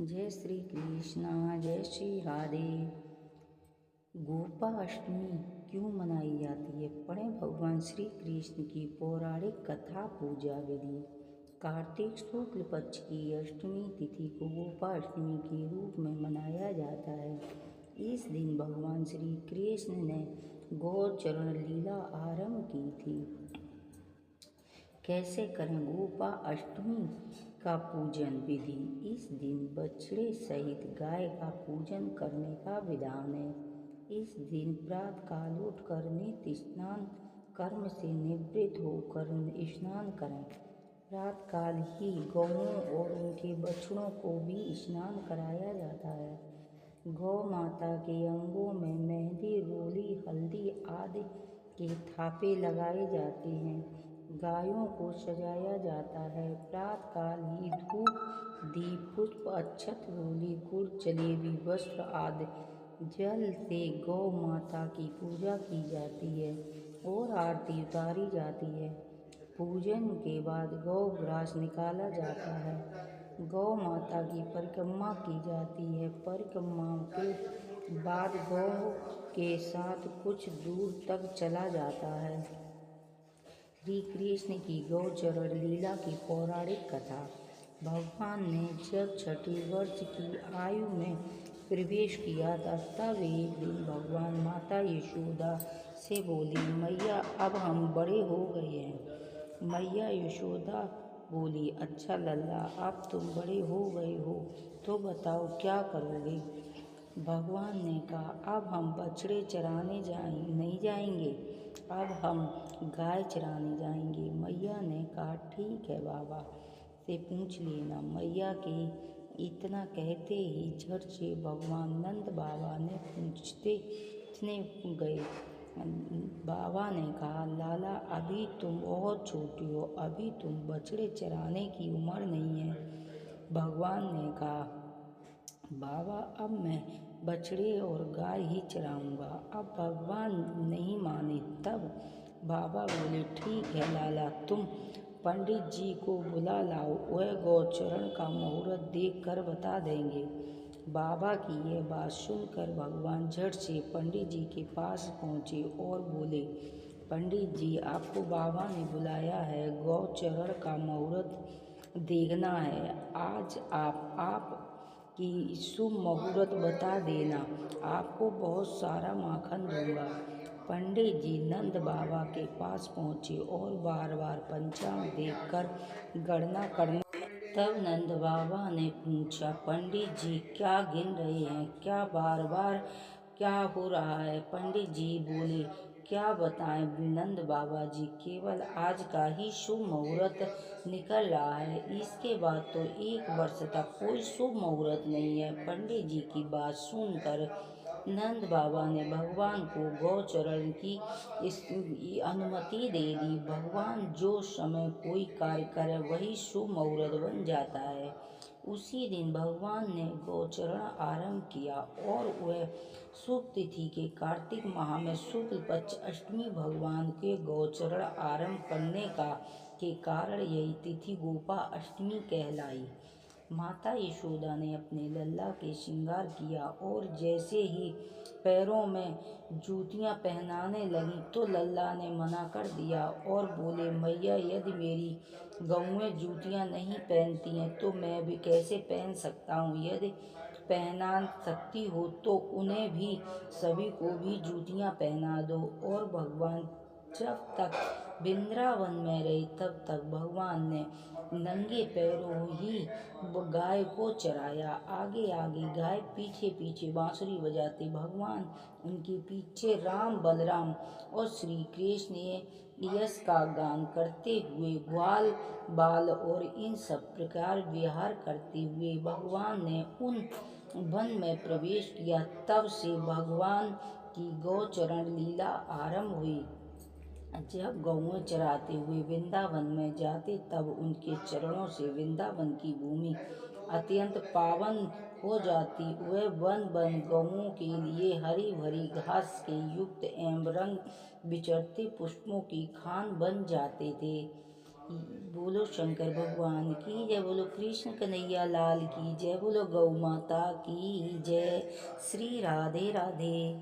जय श्री कृष्णा, जय श्री राधे। गोपाष्टमी क्यों मनाई जाती है? पढ़ें भगवान श्री कृष्ण की पौराणिक कथा पूजा विधि। कार्तिक शुक्ल पक्ष की अष्टमी तिथि को गोपाष्टमी के रूप में मनाया जाता है। इस दिन भगवान श्री कृष्ण ने गौचरण लीला आरंभ की थी। कैसे करें गोपा अष्टमी का पूजन विधि? इस दिन बछड़े सहित गाय का पूजन करने का विधान है। इस दिन प्रातःकाल उठकर नित्य स्नान कर्म से निवृत्त होकर स्नान करें। प्रातःकाल ही गौओं और उनके बछड़ों को भी स्नान कराया जाता है। गौ माता के अंगों में मेहंदी, रोली, हल्दी आदि के थापे लगाए जाते हैं। गायों को सजाया जाता है। प्रातःकाल ही धूप, दीप, पुष्प, अक्षत, रोली, गुड़, जलेबी, वस्त्र आदि जल से गौ माता की पूजा की जाती है और आरती उतारी जाती है। पूजन के बाद गौ ग्रास निकाला जाता है। गौ माता की परिक्रमा की जाती है। परिक्रमा के बाद गौ के साथ कुछ दूर तक चला जाता है। श्री कृष्ण की गौचरण लीला की पौराणिक कथा। भगवान ने जब छठे वर्ष की आयु में प्रवेश किया था, तब एक दिन भगवान माता यशोदा से बोली, मैया अब हम बड़े हो गए हैं। मैया यशोदा बोली, अच्छा लल्ला, अब तुम बड़े हो गए हो तो बताओ क्या करोगे? भगवान ने कहा, अब हम बछड़े चराने नहीं जाएंगे, अब हम गाय चराने जाएंगे। मैया ने कहा, ठीक है, बाबा से पूछ लेना। मैया के इतना कहते ही झट से भगवान नंद बाबा ने पूछने गए। बाबा ने कहा, लाला अभी तुम बहुत छोटे हो, अभी तुम बछड़े चराने की उम्र नहीं है। भगवान ने कहा, बाबा अब मैं बछड़े और गाय ही चराऊंगा। अब भगवान नहीं माने। तब बाबा बोले, ठीक है लाला, तुम पंडित जी को बुला लाओ, वह गौचरण का मुहूर्त देख कर बता देंगे। बाबा की यह बात सुनकर भगवान झट से पंडित जी के पास पहुँचे और बोले, पंडित जी, आपको बाबा ने बुलाया है, गौचरण का मुहूर्त देखना है। आज आप की शुभ मुहूर्त बता देना, आपको बहुत सारा माखन दूंगा। पंडित जी नंद बाबा के पास पहुँचे और बार बार पंचांग देखकर गणना करने। तब नंद बाबा ने पूछा, पंडित जी क्या गिन रहे हैं? क्या बार बार क्या हो रहा है? पंडित जी बोले, क्या बताएं नंद बाबा जी, केवल आज का ही शुभ मुहूर्त निकल रहा है, इसके बाद तो एक वर्ष तक कोई शुभ मुहूर्त नहीं है। पंडित जी की बात सुनकर नंद बाबा ने भगवान को गौचरण की अनुमति दे दी। भगवान जो समय कोई कार्य करे वही शुभ मुहूर्त बन जाता है। उसी दिन भगवान ने गौचरण आरंभ किया और वह शुभ तिथि के कार्तिक माह में शुक्ल पक्ष अष्टमी भगवान के गौचरण आरंभ करने के कारण यही तिथि गोपा अष्टमी कहलाई। माता यशोदा ने अपने लल्ला के श्रृंगार किया और जैसे ही पैरों में जूतियां पहनाने लगी तो लल्ला ने मना कर दिया और बोले, मैया, यदि मेरी गौएं जूतियां नहीं पहनती हैं तो मैं भी कैसे पहन सकता हूँ? यदि पहना सकती हो तो उन्हें भी, सभी को भी जूतियां पहना दो। और भगवान जब तक वृंदावन में रहे तब तक भगवान ने नंगे पैरों ही गाय को चराया। आगे आगे गाय, पीछे पीछे बांसुरी बजाते भगवान, उनके पीछे राम, बलराम और श्री कृष्ण यश का गान करते हुए ग्वाल बाल और इन सब प्रकार विहार करते हुए भगवान ने उन वन में प्रवेश किया। तब से भगवान की गौचरण लीला आरंभ हुई। जब गौएं चराते हुए वृंदावन में जाते तब उनके चरणों से वृंदावन की भूमि अत्यंत पावन हो जाती। वह वन वन गौओं के लिए हरी भरी घास के युक्त एवं रंग बिचरते पुष्पों की खान बन जाते थे। बोलो शंकर भगवान की जय, बोलो कृष्ण कन्हैया लाल की जय, बोलो गौ माता की जय। श्री राधे राधे।